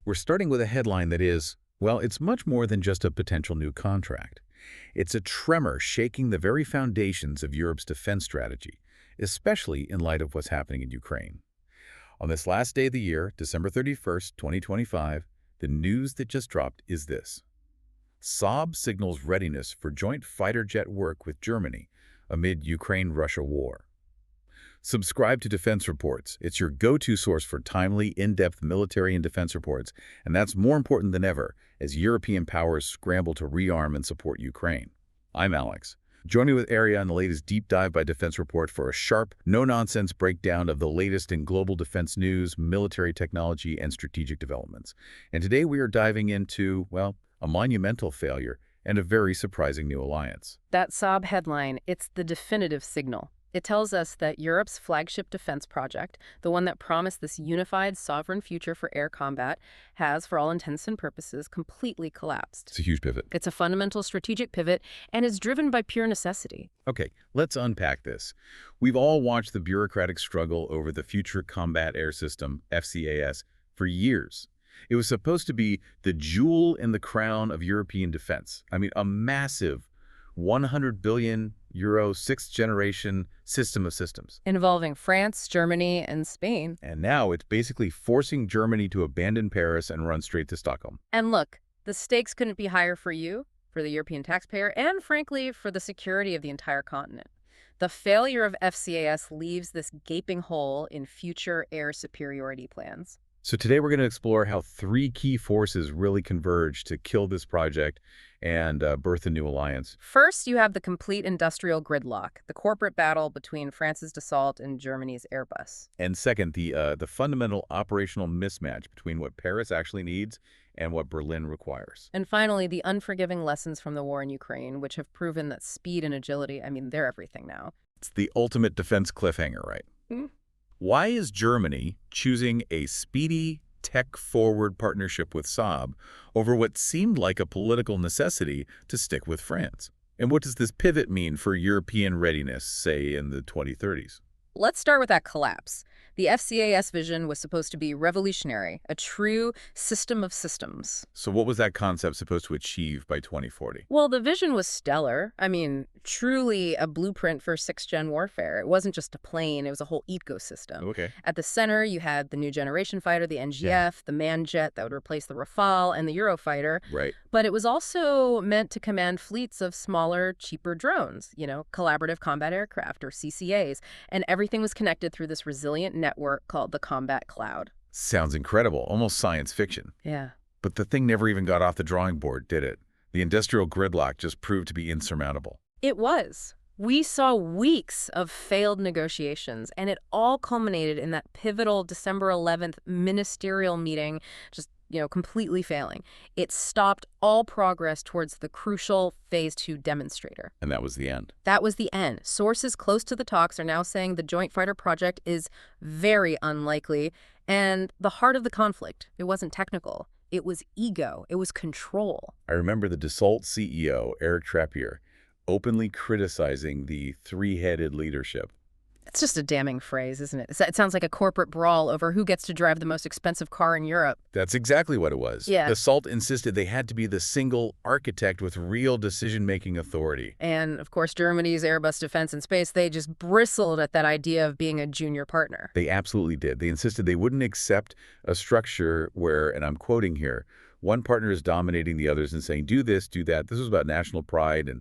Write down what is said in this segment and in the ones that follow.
We're starting with a headline that is, well, it's much more than just a potential new contract. It's a tremor shaking the very foundations of Europe's defense strategy, especially in light of what's happening in Ukraine. On this last day of the year, December 31st, 2025, the news that just dropped is this. Saab signals readiness for joint fighter jet work with Germany amid Ukraine-Russia war. Subscribe to Defense Reports. It's your go-to source for timely, in-depth military and defense reports, and that's more important than ever as European powers scramble to rearm and support Ukraine. I'm Alex. Join me with Aria on the latest deep dive by Defense Report for a sharp, no-nonsense breakdown of the latest in global defense news, military technology, and strategic developments. And today we are diving into, well, a monumental failure and a very surprising new alliance. That Saab headline, it's the definitive signal. It tells us that Europe's flagship defense project, the one that promised this unified, sovereign future for air combat, has, for all intents and purposes, completely collapsed. It's a huge pivot. It's a fundamental strategic pivot, and is driven by pure necessity. Okay, let's unpack this. We've all watched the bureaucratic struggle over the Future Combat Air System, FCAS, for years. It was supposed to be the jewel in the crown of European defense. I mean, a massive 100 billion euro sixth-generation system of systems. Involving France, Germany, and Spain. And now it's basically forcing Germany to abandon Paris and run straight to Stockholm. And look, the stakes couldn't be higher for you, for the European taxpayer, and frankly, for the security of the entire continent. The failure of FCAS leaves this gaping hole in future air superiority plans. So today we're going to explore how three key forces really converge to kill this project and birth a new alliance. First, you have the complete industrial gridlock, the corporate battle between France's Dassault and Germany's Airbus. And second, the fundamental operational mismatch between what Paris actually needs and what Berlin requires. And finally, the unforgiving lessons from the war in Ukraine, which have proven that speed and agility, I mean, they're everything now. It's the ultimate defense cliffhanger, right? Hmm? Why is Germany choosing a speedy, tech-forward partnership with Saab over what seemed like a political necessity to stick with France? And what does this pivot mean for European readiness, say, in the 2030s? Let's start with that collapse. The FCAS vision was supposed to be revolutionary, a true system of systems. So what was that concept supposed to achieve by 2040? Well, the vision was stellar. I mean, truly a blueprint for sixth-gen warfare. It wasn't just a plane, it was a whole ecosystem. Okay. At the center, you had the new generation fighter, the NGF, the Manjet that would replace the Rafale, and the Eurofighter. Right. But it was also meant to command fleets of smaller, cheaper drones, collaborative combat aircraft, or CCAs. And everything was connected through this resilient network called the Combat Cloud. Sounds incredible, almost science fiction. Yeah. But the thing never even got off the drawing board, did it? The industrial gridlock just proved to be insurmountable. It was. We saw weeks of failed negotiations, and it all culminated in that pivotal December 11th ministerial meeting, just completely failing. It stopped all progress towards the crucial Phase 2 demonstrator. And that was the end. That was the end. Sources close to the talks are now saying the joint fighter project is very unlikely. And the heart of the conflict, it wasn't technical. It was ego. It was control. I remember the Dassault CEO, Eric Trappier, openly criticizing the three-headed leadership. It's just a damning phrase, isn't it? It sounds like a corporate brawl over who gets to drive the most expensive car in Europe. That's exactly what it was. Yeah. Dassault insisted they had to be the single architect with real decision-making authority. And, of course, Germany's Airbus Defense and Space, they just bristled at that idea of being a junior partner. They absolutely did. They insisted they wouldn't accept a structure where, and I'm quoting here, one partner is dominating the others and saying, do this, do that. This was about national pride and,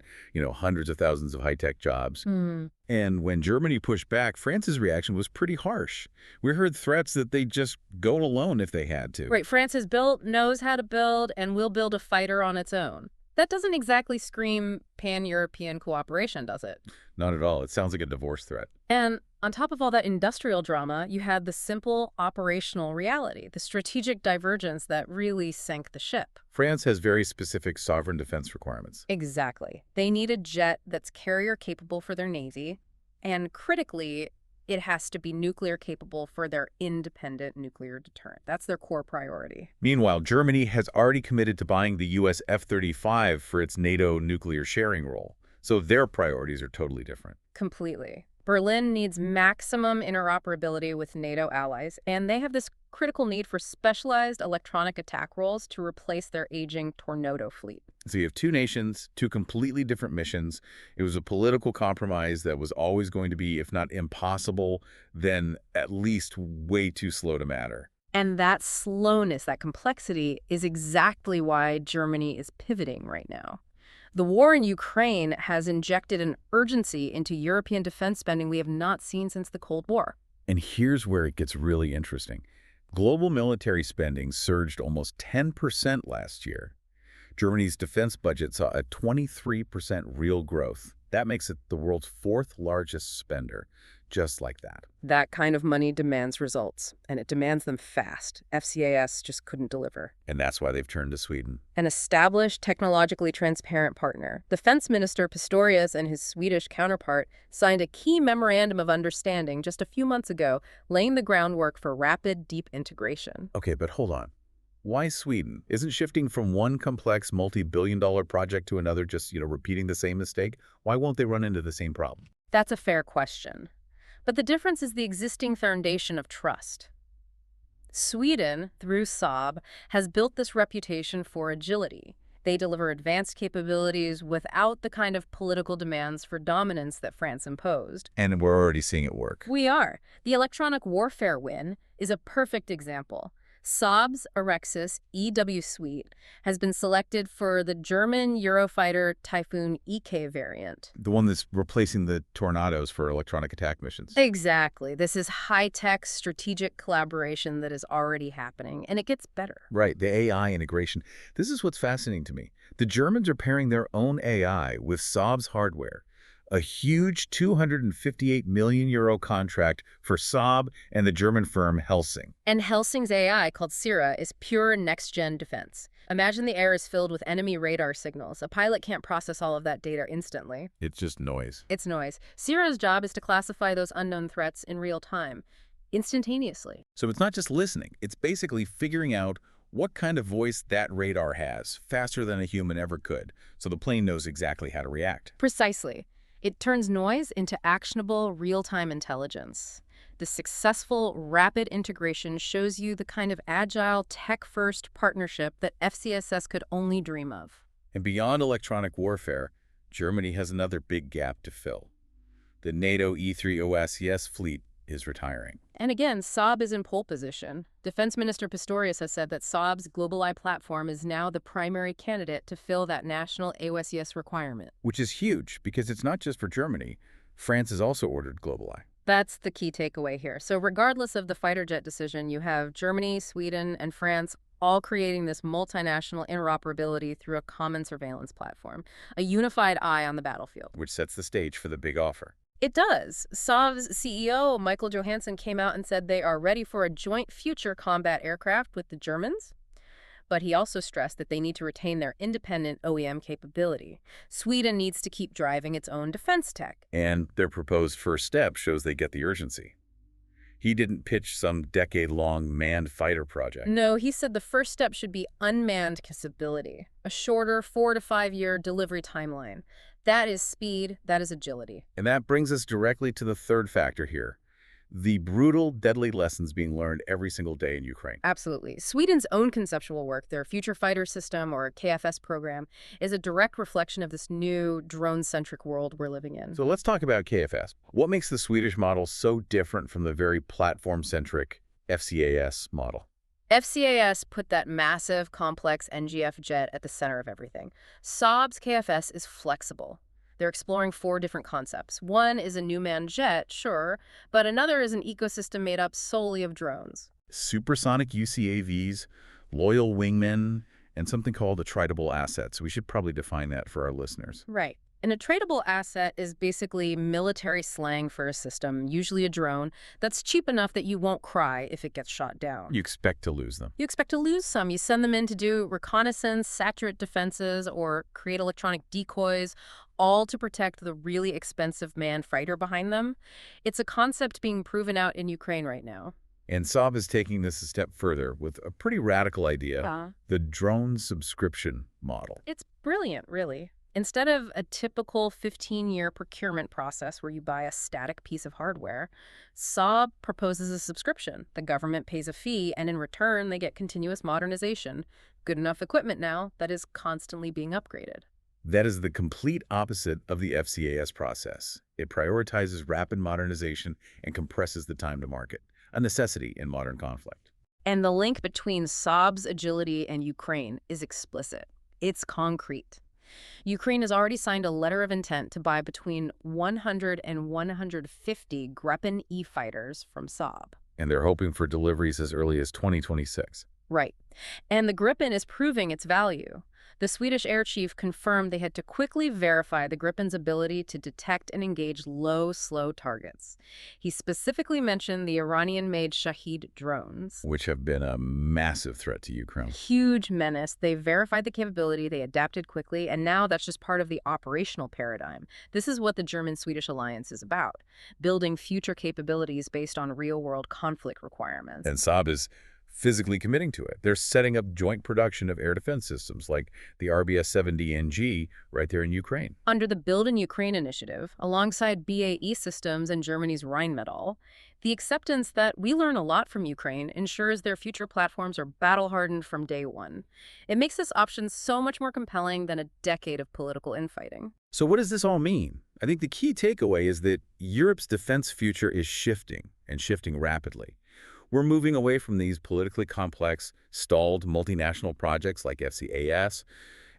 hundreds of thousands of high-tech jobs. And when Germany pushed back, France's reaction was pretty harsh. We heard threats that they'd just go it alone if they had to. Right. France has built, knows how to build, and will build a fighter on its own. That doesn't exactly scream pan-European cooperation, does it? Not at all. It sounds like a divorce threat. And on top of all that industrial drama, you had the simple operational reality, the strategic divergence that really sank the ship. France has very specific sovereign defense requirements. Exactly. They need a jet that's carrier capable for their navy, and critically, it has to be nuclear capable for their independent nuclear deterrent. That's their core priority. Meanwhile, Germany has already committed to buying the U.S. F-35 for its NATO nuclear sharing role. So their priorities are totally different. Completely. Berlin needs maximum interoperability with NATO allies, and they have this critical need for specialized electronic attack roles to replace their aging Tornado fleet. So you have two nations, two completely different missions. It was a political compromise that was always going to be, if not impossible, then at least way too slow to matter. And that slowness, that complexity, is exactly why Germany is pivoting right now. The war in Ukraine has injected an urgency into European defense spending we have not seen since the Cold War. And here's where it gets really interesting. Global military spending surged almost 10% last year. Germany's defense budget saw a 23% real growth. That makes it the world's fourth largest spender, just like that. That kind of money demands results, and it demands them fast. FCAS just couldn't deliver. And that's why they've turned to Sweden. An established, technologically transparent partner. Defense Minister Pistorius and his Swedish counterpart signed a key memorandum of understanding just a few months ago, laying the groundwork for rapid, deep integration. Okay, but hold on. Why Sweden? Isn't shifting from one complex multi-billion-dollar project to another just, repeating the same mistake? Why won't they run into the same problem? That's a fair question. But the difference is the existing foundation of trust. Sweden, through Saab, has built this reputation for agility. They deliver advanced capabilities without the kind of political demands for dominance that France imposed. And we're already seeing it work. We are. The electronic warfare win is a perfect example. Saab's Arexis EW suite has been selected for the German Eurofighter Typhoon EK variant. The one that's replacing the Tornadoes for electronic attack missions. Exactly. This is high-tech strategic collaboration that is already happening, and it gets better. Right, the AI integration. This is what's fascinating to me. The Germans are pairing their own AI with Saab's hardware. A huge 258 million euro contract for Saab and the German firm Helsing. And Helsing's AI, called Sira, is pure next-gen defense. Imagine the air is filled with enemy radar signals. A pilot can't process all of that data instantly. It's just noise. It's noise. Sira's job is to classify those unknown threats in real time, instantaneously. So it's not just listening. It's basically figuring out what kind of voice that radar has, faster than a human ever could, so the plane knows exactly how to react. Precisely. It turns noise into actionable, real-time intelligence. The successful, rapid integration shows you the kind of agile, tech-first partnership that FCSS could only dream of. And beyond electronic warfare, Germany has another big gap to fill. The NATO E3 fleet is retiring. And again, Saab is in pole position. Defense Minister Pistorius has said that Saab's GlobalEye platform is now the primary candidate to fill that national AOSES requirement. Which is huge, because it's not just for Germany. France has also ordered GlobalEye. That's the key takeaway here. So regardless of the fighter jet decision, you have Germany, Sweden, and France all creating this multinational interoperability through a common surveillance platform, a unified eye on the battlefield. Which sets the stage for the big offer. It does. Saab's CEO, Michael Johansson, came out and said they are ready for a joint future combat aircraft with the Germans. But he also stressed that they need to retain their independent OEM capability. Sweden needs to keep driving its own defense tech. And their proposed first step shows they get the urgency. He didn't pitch some decade-long manned fighter project. No, he said the first step should be unmanned capability, a shorter 4 to 5 year delivery timeline. That is speed, that is agility. And that brings us directly to the third factor here. The brutal, deadly lessons being learned every single day in Ukraine. Absolutely. Sweden's own conceptual work, their Future Fighter System or KFS program, is a direct reflection of this new drone-centric world we're living in. So let's talk about KFS. What makes the Swedish model so different from the very platform-centric FCAS model? FCAS put that massive, complex NGF jet at the center of everything. Saab's KFS is flexible. They're exploring 4 different concepts. One is a new manned jet, sure, but another is an ecosystem made up solely of drones. Supersonic UCAVs, loyal wingmen, and something called attritable assets. We should probably define that for our listeners. Right. An attritable asset is basically military slang for a system, usually a drone, that's cheap enough that you won't cry if it gets shot down. You expect to lose them. You expect to lose some. You send them in to do reconnaissance, saturate defenses, or create electronic decoys, all to protect the really expensive manned fighter behind them. It's a concept being proven out in Ukraine right now. And Saab is taking this a step further with a pretty radical idea, the drone subscription model. It's brilliant, really. Instead of a typical 15-year procurement process where you buy a static piece of hardware, Saab proposes a subscription. The government pays a fee, and in return, they get continuous modernization. Good enough equipment now that is constantly being upgraded. That is the complete opposite of the FCAS process. It prioritizes rapid modernization and compresses the time to market, a necessity in modern conflict. And the link between Saab's agility and Ukraine is explicit. It's concrete. Ukraine has already signed a letter of intent to buy between 100 and 150 Gripen E-fighters from Saab. And they're hoping for deliveries as early as 2026. Right. And the Gripen is proving its value. The Swedish air chief confirmed they had to quickly verify the Gripen's ability to detect and engage low, slow targets. He specifically mentioned the Iranian-made Shahed drones. Which have been a massive threat to Ukraine. Huge menace. They verified the capability, they adapted quickly, and now that's just part of the operational paradigm. This is what the German-Swedish alliance is about, building future capabilities based on real-world conflict requirements. And Saab is physically committing to it. They're setting up joint production of air defense systems like the RBS-70NG right there in Ukraine. Under the Build in Ukraine initiative, alongside BAE Systems and Germany's Rheinmetall, the acceptance that we learn a lot from Ukraine ensures their future platforms are battle-hardened from day one. It makes this option so much more compelling than a decade of political infighting. So what does this all mean? I think the key takeaway is that Europe's defense future is shifting, and shifting rapidly. We're moving away from these politically complex, stalled multinational projects like FCAS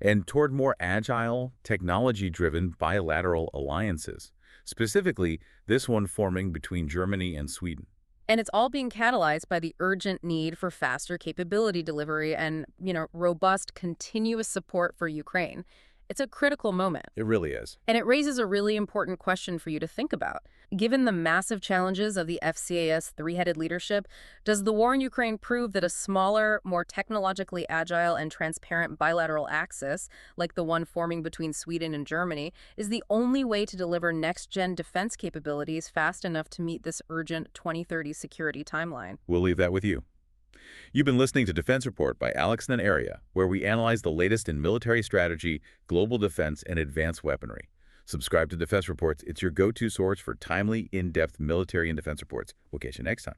and toward more agile, technology-driven bilateral alliances, specifically this one forming between Germany and Sweden. And it's all being catalyzed by the urgent need for faster capability delivery and, robust, continuous support for Ukraine. It's a critical moment. It really is. And it raises a really important question for you to think about. Given the massive challenges of the FCAS three-headed leadership, does the war in Ukraine prove that a smaller, more technologically agile and transparent bilateral axis, like the one forming between Sweden and Germany, is the only way to deliver next-gen defense capabilities fast enough to meet this urgent 2030 security timeline? We'll leave that with you. You've been listening to Defense Report by Alex Nanaria, where we analyze the latest in military strategy, global defense, and advanced weaponry. Subscribe to Defense Reports. It's your go-to source for timely, in-depth military and defense reports. We'll catch you next time.